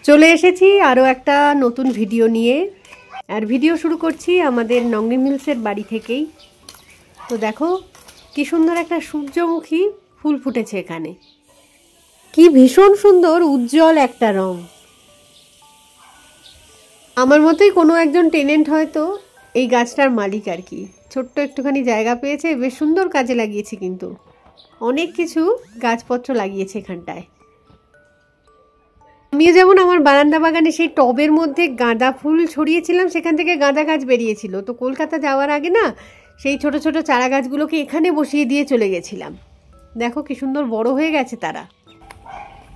চলে এসেছি আরও একটা নতুন ভিডিও নিয়ে। আর ভিডিও শুরু করছি আমাদের নংরি মিলসের বাড়ি থেকেই। তো দেখো কি সুন্দর একটা সূর্যমুখী ফুল ফুটেছে এখানে, কি ভীষণ সুন্দর উজ্জ্বল একটা রং। আমার মতোই কোনো একজন টেনেন্ট হয়তো এই গাছটার মালিক আর কি। ছোট্ট একটুখানি জায়গা পেয়েছে, বেশ সুন্দর কাজে লাগিয়েছে, কিন্তু অনেক কিছু গাছপত্র লাগিয়েছে এখানটায়। আমিও যেমন আমার বারান্দা বাগানে সেই টবের মধ্যে গাঁদা ফুল ছড়িয়েছিলাম, সেখান থেকে গাঁদা গাছ বেরিয়েছিল। তো কলকাতা যাওয়ার আগে না সেই ছোট ছোট চারা গাছগুলোকে এখানে বসিয়ে দিয়ে চলে গেছিলাম। দেখো কি সুন্দর বড় হয়ে গেছে তারা।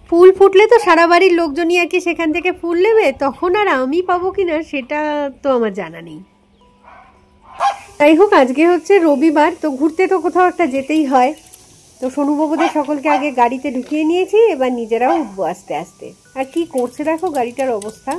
ফুল ফুটলে তো সারা বাড়ির লোকজনই আর কি সেখান থেকে ফুল নেবে, তখন আর আমি পাবো কিনা সেটা তো আমার জানা নেই। যাই হোক, আজকে হচ্ছে রবিবার, তো ঘুরতে তো কোথাও একটা যেতেই হয়। তো সোনুবাবুদের সকলকে আগে গাড়িতে ঢুকিয়ে নিয়েছি, এবার নিজেরাও উঠবো আস্তে আস্তে। আর কি করছে দেখো গাড়িটার অবস্থা।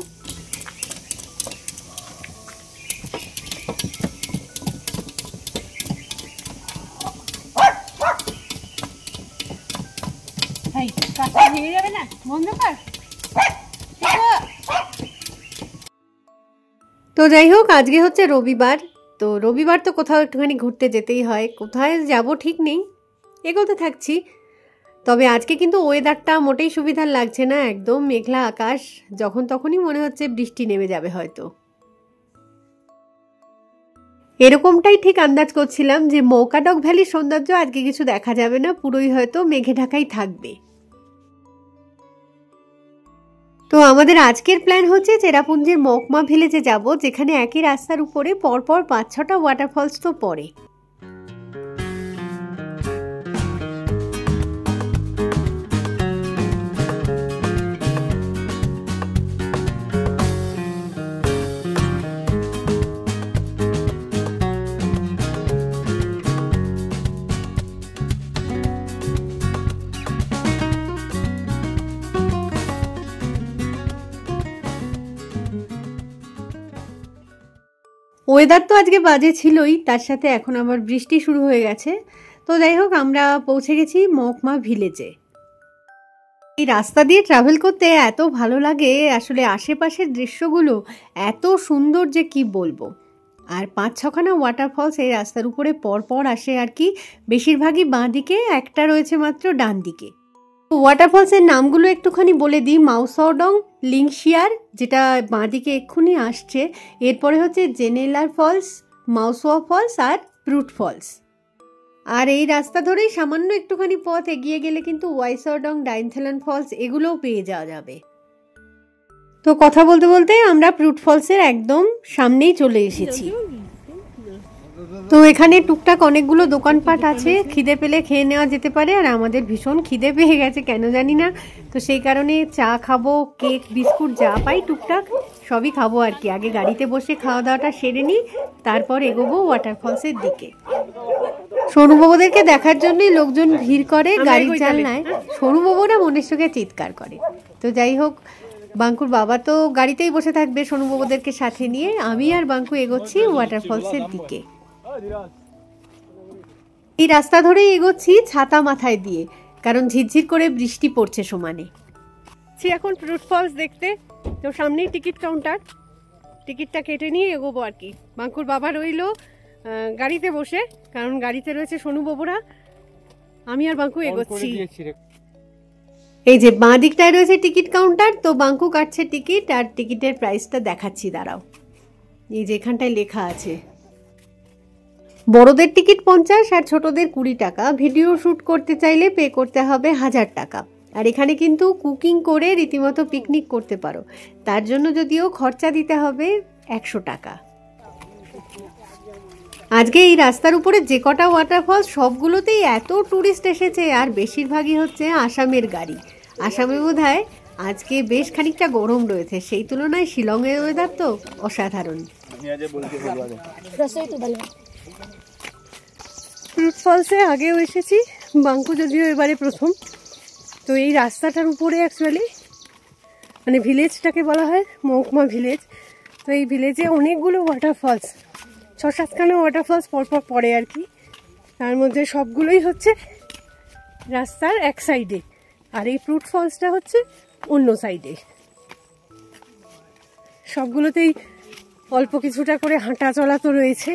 তো যাই হোক, আজকে হচ্ছে রবিবার। তো রবিবার তো কোথাও একটুখানি ঘুরতে যেতেই হয়। কোথায় যাব ঠিক নেই, এগোতে থাকছি। তবে আজকে কিন্তু ওয়েদারটা মোটেই সুবিধার লাগছে না, একদম মেঘলা আকাশ। যখন তখনই মনে হচ্ছে বৃষ্টি নেমে যাবে হয়তো। এরকমটাই ঠিক আন্দাজ করছিলাম যে মৌকাডক ভ্যালির সৌন্দর্য আজকে কিছু দেখা যাবে না, পুরোই হয়তো মেঘে ঢাকাই থাকবে। তো আমাদের আজকের প্ল্যান হচ্ছে চেরাপুঞ্জির মকমা ভিলেজে যাব, যেখানে একই রাস্তার উপরে পরপর 5-6টা ওয়াটারফলস তো পড়ে। ওয়েদার তো আজকে বাজে ছিলই, তার সাথে এখন আবার বৃষ্টি শুরু হয়ে গেছে। তো যাই হোক, আমরা পৌঁছে গেছি মকমা ভিলেজে। এই রাস্তা দিয়ে ট্রাভেল করতে এত ভালো লাগে, আসলে আশেপাশের দৃশ্যগুলো এত সুন্দর যে কি বলবো। আর 5-6খানা ওয়াটারফলস এই রাস্তার উপরে পরপর আসে আর কি। বেশিরভাগই বাঁ দিকে, একটা রয়েছে মাত্র ডান দিকে। ওয়াটারফলসের নামগুলো একটুখানি বলে দিই। মাউসডং, লিংশিয়ার যেটা বাঁদিকে এক্ষুনি আসছে, এরপরে হচ্ছে জেনেলার ফলস, মাউসোয়া ফলস আর প্রুট ফলস। আর এই রাস্তা ধরেই সামান্য একটুখানি পথ এগিয়ে গেলে কিন্তু ওয়াইসডং, ডাইনথেলান ফলস এগুলোও পেয়ে যাওয়া যাবে। তো কথা বলতে বলতে আমরা প্রুট ফলসের একদম সামনেই চলে এসেছি। তো এখানে টুকটাক অনেকগুলো দোকানপাট আছে, খিদে পেলে খেয়ে নেওয়া যেতে পারে। আর আমাদের ভীষণ খিদে পেয়ে গেছে কেন জানি না, তো সেই কারণে চা খাবো, কেক, বিস্কুট যা পাই টুকটাক সবই খাবো আর কি। আগে গাড়িতে বসে খাওয়া দাওয়াটা সেরে নিই, তারপর এগোবো ওয়াটারফলসের দিকে। সোনুবাবুদেরকে দেখার জন্যই লোকজন ভিড় করে গাড়ির জানলায়। সোনুবাবুরা মনের সঙ্গে চিৎকার করে। তো যাই হোক, বাঙ্কুর বাবা তো গাড়িতেই বসে থাকবে সোনুবাবুদেরকে সাথে নিয়ে। আমি আর বাঙ্কু এগোচ্ছি ওয়াটারফলসের দিকে। এই রাস্তা ধরেই এগোচ্ছি ছাতা মাথায় দিয়ে, কারণ ঝিরঝির করে বৃষ্টি পড়ছে সমানে। এখন প্রুট ফলস দেখতে, তো সামনেই টিকিট কাউন্টার, টিকিটটা কেটে নিয়ে এগোবো আর কি। বাঙ্কুর বাবা রইলো গাড়িতে বসে, কারণ গাড়িতে রয়েছে সোনুবাবুরা। আমি আর বাঙ্কু এগোচ্ছি। এই যে বাঁ দিকটায় রয়েছে টিকিট কাউন্টার, তো বাঙ্কু কাটছে টিকিট আর টিকিটের প্রাইসটা দেখাচ্ছি, দাঁড়াও। এই যে এখানটায় লেখা আছে, বড়দের টিকিট 50 আর ছোটদের 20 টাকা। ভিডিও শ্যুট করতে চাইলে পে করতে হবে 1000 টাকা। আর এখানে কিন্তু কুকিং করে রীতিমতো পিকনিক করতে পারো, তার জন্য যদিও খরচা দিতে হবে 100 টাকা। আজকে এই রাস্তার উপরে যে কটা ওয়াটারফলস সবগুলোতেই এত টুরিস্ট এসেছে, আর বেশিরভাগই হচ্ছে আসামের গাড়ি। আসামে বোধহয় আজকে বেশ খানিকটা গরম রয়েছে, সেই তুলনায় শিলংয়ের ওয়েদার তো অসাধারণ। প্রুট ফলসে আগেও এসেছি, বাঙ্কু যদিও এবারে প্রথম। তো এই রাস্তাটার উপরে অ্যাকচুয়ালি মানে ভিলেজটাকে বলা হয় মহকুমা ভিলেজ। তো এই ভিলেজে অনেকগুলো ওয়াটারফলস, 6-7খানা ওয়াটারফলস পরপর পড়ে আর কি। তার মধ্যে সবগুলোই হচ্ছে রাস্তার এক সাইডে, আর এই প্রুট ফলসটা হচ্ছে অন্য সাইডে। সবগুলোতেই অল্প কিছুটা করে হাঁটা চলা তো রয়েছে,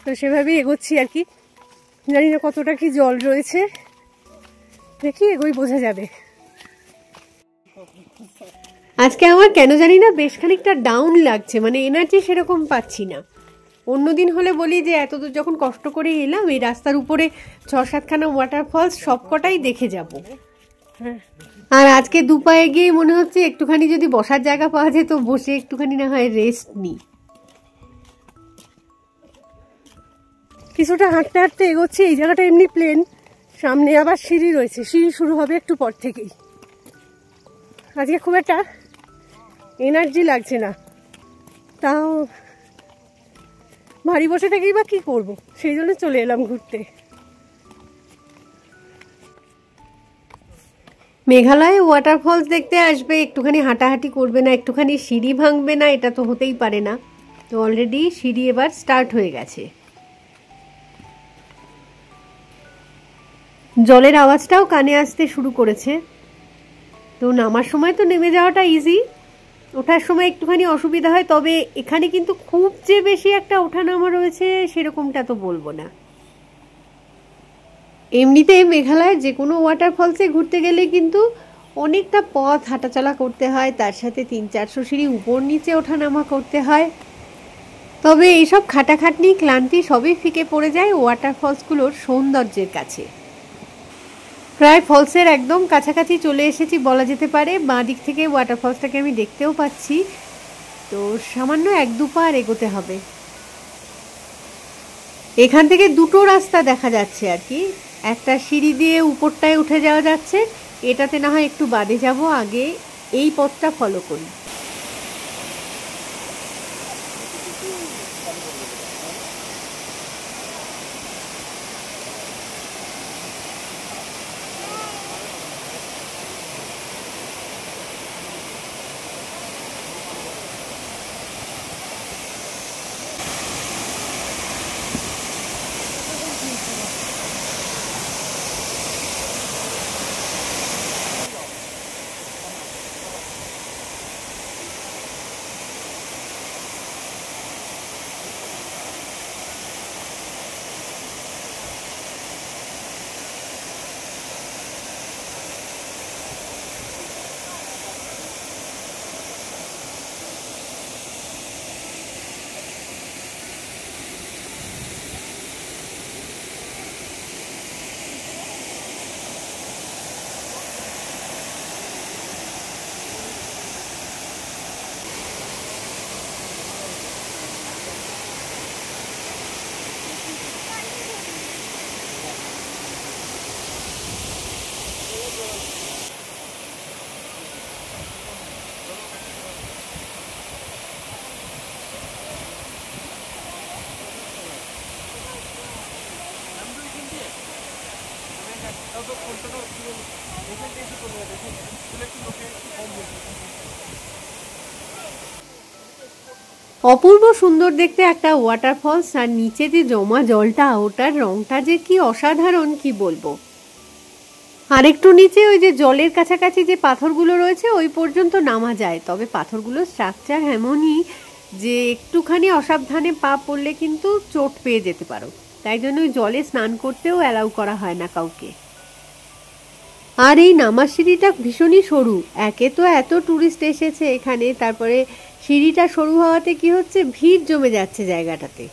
তো সেভাবেই এগোচ্ছি আর কি। জানি না কতটা কি জল রয়েছে, দেখি এগোই বোঝা যাবে। আজকে আমার কেন জানি না বেশ খানিকটা ডাউন লাগছে, মানে এনার্জি সেরকম পাচ্ছি না। অন্যদিন হলে বলি যে এতদূর যখন কষ্ট করে এলাম, এই রাস্তার উপরে 6-7খানা ওয়াটারফলস সবকটাই দেখে যাব। আর আজকে দুপায়ে গিয়ে মনে হচ্ছে একটুখানি যদি বসার জায়গা পাওয়া যেত, বসে একটুখানি না হয় রেস্ট নিই। কিছুটা হাঁটতে হাঁটতে এগোচ্ছি। এই জায়গাটা এমনি প্লেন, সামনে আবার সিঁড়ি রয়েছে, সিঁড়ি শুরু হবে একটু পর থেকেই। আজকে খুব একটা এনার্জি লাগছে না, তাও বাড়ি বসে থেকেই বা কি করবো, সেই জন্য চলে এলাম ঘুরতে। মেঘালয়ে ওয়াটারফলস দেখতে আসবে, একটুখানি হাঁটাহাঁটি করবে না, একটুখানি সিঁড়ি ভাঙবে না, এটা তো হতেই পারে না। তো অলরেডি সিঁড়ি এবার স্টার্ট হয়ে গেছে। জলের আওয়াজটাও কানে আসতে শুরু করেছে। তো নামার সময় তো নেমে যাওয়াটা ইজি, ওঠার সময় একটুখানি অসুবিধা হয়। তবে এখানে কিন্তু খুব যে বেশি একটা ওঠানামা রয়েছে সেরকমটা তো বলবো না। এমনিতে মেঘালয়ের যে কোনো ওয়াটারফলসে ঘুরতে গেলে কিন্তু অনেকটা পথ হাঁটাচলা করতে হয়, তার সাথে 300-400 সিঁড়ি উপর নিচে ওঠানামা করতে হয়। তবে এইসব খাটাখাটনি ক্লান্তি সবই ফিকে পড়ে যায় ওয়াটারফলসগুলোর সৌন্দর্যের কাছে। প্রায় ফলসের একদম কাছাকাছি চলে এসেছি বলা যেতে পারে। বাঁ দিক থেকে ওয়াটারফলসটাকে আমি দেখতেও পাচ্ছি, তো সামান্য 1-2 পা আর এগোতে হবে। এখান থেকে দুটো রাস্তা দেখা যাচ্ছে আর কি। একটা সিঁড়ি দিয়ে উপরটায় উঠে যাওয়া যাচ্ছে, এটাতে না হয় একটু বাদে যাব, আগে এই পথটা ফলো করি। অপূর্ব সুন্দর দেখতে একটা ওয়াটারফলস, আর নিচে যে জমা জলটা, ওটার রংটা যে কি অসাধারণ কি বলবো। আর একটু নিচে ওই যে জলের কাছাকাছি যে পাথরগুলো রয়েছে ওই পর্যন্ত নামা যায়, তবে পাথরগুলোর স্ট্রাকচার এমনই যে একটুখানি অসাবধানে পা পড়লে কিন্তু চোট পেয়ে যেতে পারো, তাই জন্য ওই জলে স্নান করতেও অ্যালাউ করা হয় না কাউকে। আর এই নামার সিঁড়িটা ভীষণই সরু, একে তো এত ট্যুরিস্ট এসেছে এখানে, তারপরে সিঁড়িটা সরু হওয়াতে কি হচ্ছে, ভিড় জমে যাচ্ছে জায়গাটাতে।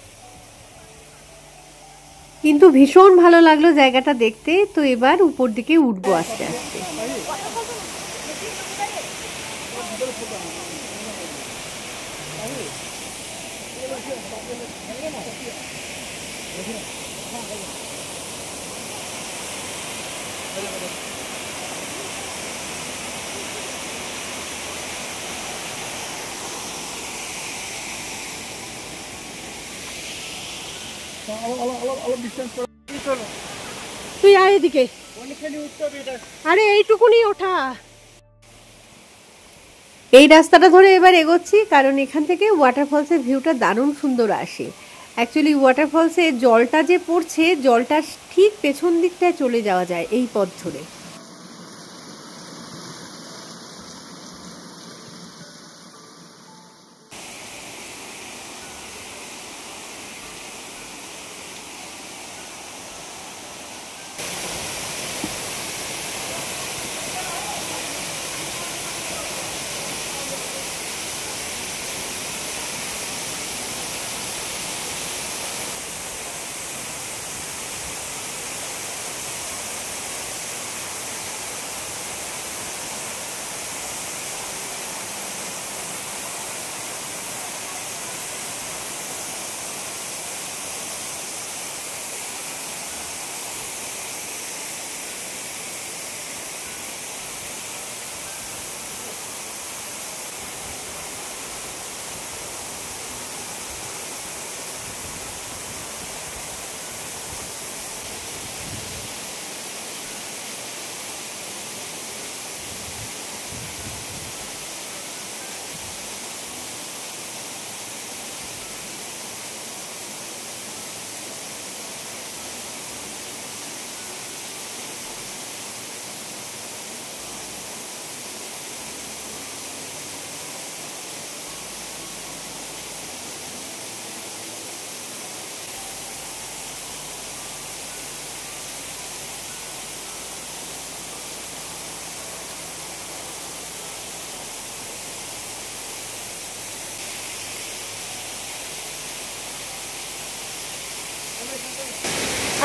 কিন্তু ভীষণ ভালো লাগলো জায়গাটা দেখতে। তো এবার উপর দিকে উঠবো আস্তে আস্তে। তুই আয় এদিকে, আরে এইটুকুনি ওঠা। এই রাস্তাটা ধরে এবার এগোচ্ছি, কারণ এখান থেকে ওয়াটারফলসের ভিউটা দারুণ সুন্দর আসে। অ্যাকচুয়ালি ওয়াটারফলসে জলটা যে পড়ছে, জলটার ঠিক পেছন দিকটায় চলে যাওয়া যায় এই পথ ধরে।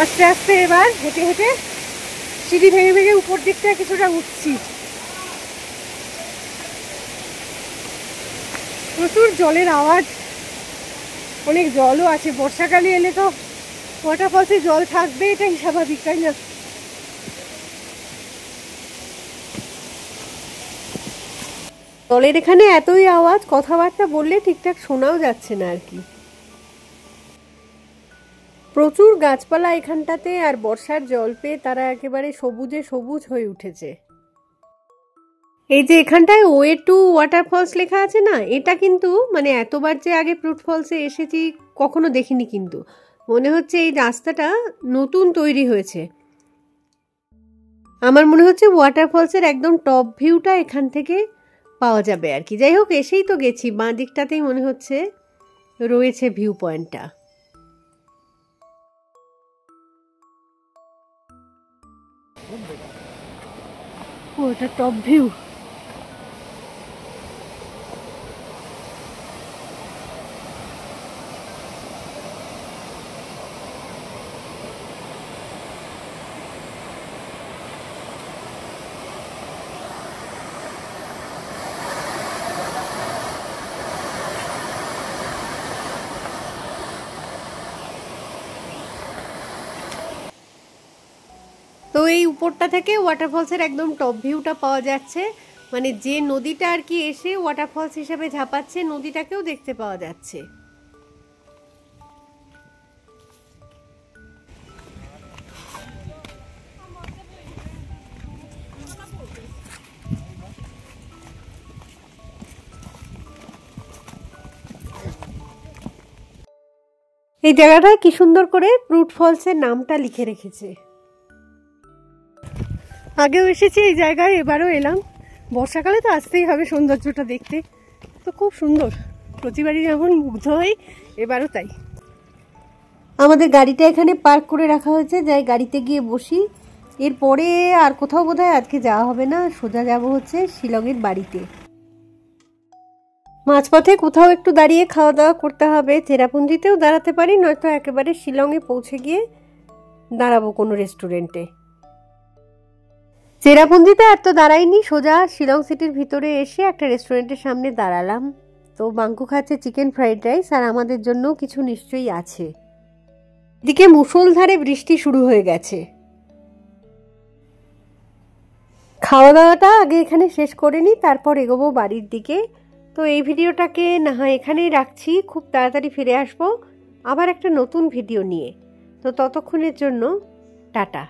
আস্তে আস্তে এবার হেঁটে হেঁটে সিঁড়ি ভেঙে ভেঙে উপর দিকটা কিছুটা উঠছি। প্রচুর জলের আওয়াজ, অনেক জলও আছে। বর্ষাকালে এলে তো ওয়াটারফলসে জল থাকবে, এটাই স্বাভাবিক, তাই না? জলের এখানে এতই আওয়াজ, কথাবার্তা বললে ঠিকঠাক শোনাও যাচ্ছে না আর কি। প্রচুর গাছপালা এখানটাতে, আর বর্ষার জল পেয়ে তারা একেবারে সবুজে সবুজ হয়ে উঠেছে। এই যে এখানটায় ওয়ে টু ওয়াটারফলস লেখা আছে না, এটা কিন্তু মানে এতবার যে আগে ফ্রুট ফলসে এসেছি কখনো দেখিনি, কিন্তু মনে হচ্ছে এই রাস্তাটা নতুন তৈরি হয়েছে। আমার মনে হচ্ছে ওয়াটারফলসের একদম টপ ভিউটা এখান থেকে পাওয়া যাবে আর কি। যাই হোক, এসেই তো গেছি, বাঁ দিকটাতেই মনে হচ্ছে রয়েছে ভিউ পয়েন্টটা। ওটা টপ ভিউ। তো এই উপরটা থেকে ওয়াটারফলসের একদম টপ ভিউটা পাওয়া যাচ্ছে, মানে যে নদীটা আর কি এসে ওয়াটারফলস হিসাবে ঝাঁপাচ্ছে, নদীটাকেও দেখতে পাওয়া যাচ্ছে। এই জায়গাটায় কি সুন্দর করে ফ্রুট ফলসের নামটা লিখে রেখেছে। আগেও এসেছি এই জায়গায়, এবারও এলাম। বর্ষাকালে তো আসতেই হবে সৌন্দর্যটা দেখতে, তো খুব সুন্দর। প্রতিবারই যেমন মুগ্ধ হই, এবারও তাই। আমাদের গাড়িটা এখানে পার্ক করে রাখা হয়েছে, যাই গাড়িতে গিয়ে বসি। এরপরে আর কোথাও বোধহয় আজকে যাওয়া হবে না, সোজা যাব হচ্ছে শিলংয়ের বাড়িতে। মাঝপথে কোথাও একটু দাঁড়িয়ে খাওয়া দাওয়া করতে হবে। চেরাপুঞ্জিতেও দাঁড়াতে পারি, নয়তো একেবারে শিলংয়ে পৌঁছে গিয়ে দাঁড়াবো কোনো রেস্টুরেন্টে। চেরাপুঞ্জিতে আর তো দাঁড়াইনি, সোজা শিলং সিটির ভিতরে এসে একটা রেস্টুরেন্টের সামনে দাঁড়ালাম। তো বাঙ্কু খাচ্ছে চিকেন ফ্রাইড রাইস, আর আমাদের জন্য কিছু নিশ্চয়ই আছে। এদিকে মুষলধারে বৃষ্টি শুরু হয়ে গেছে। খাওয়া দাওয়াটা আগে এখানে শেষ করে নিই, তারপর এগোবো বাড়ির দিকে। তো এই ভিডিওটাকে না হয় এখানেই রাখছি, খুব তাড়াতাড়ি ফিরে আসবো আবার একটা নতুন ভিডিও নিয়ে। তো ততক্ষণের জন্য টাটা।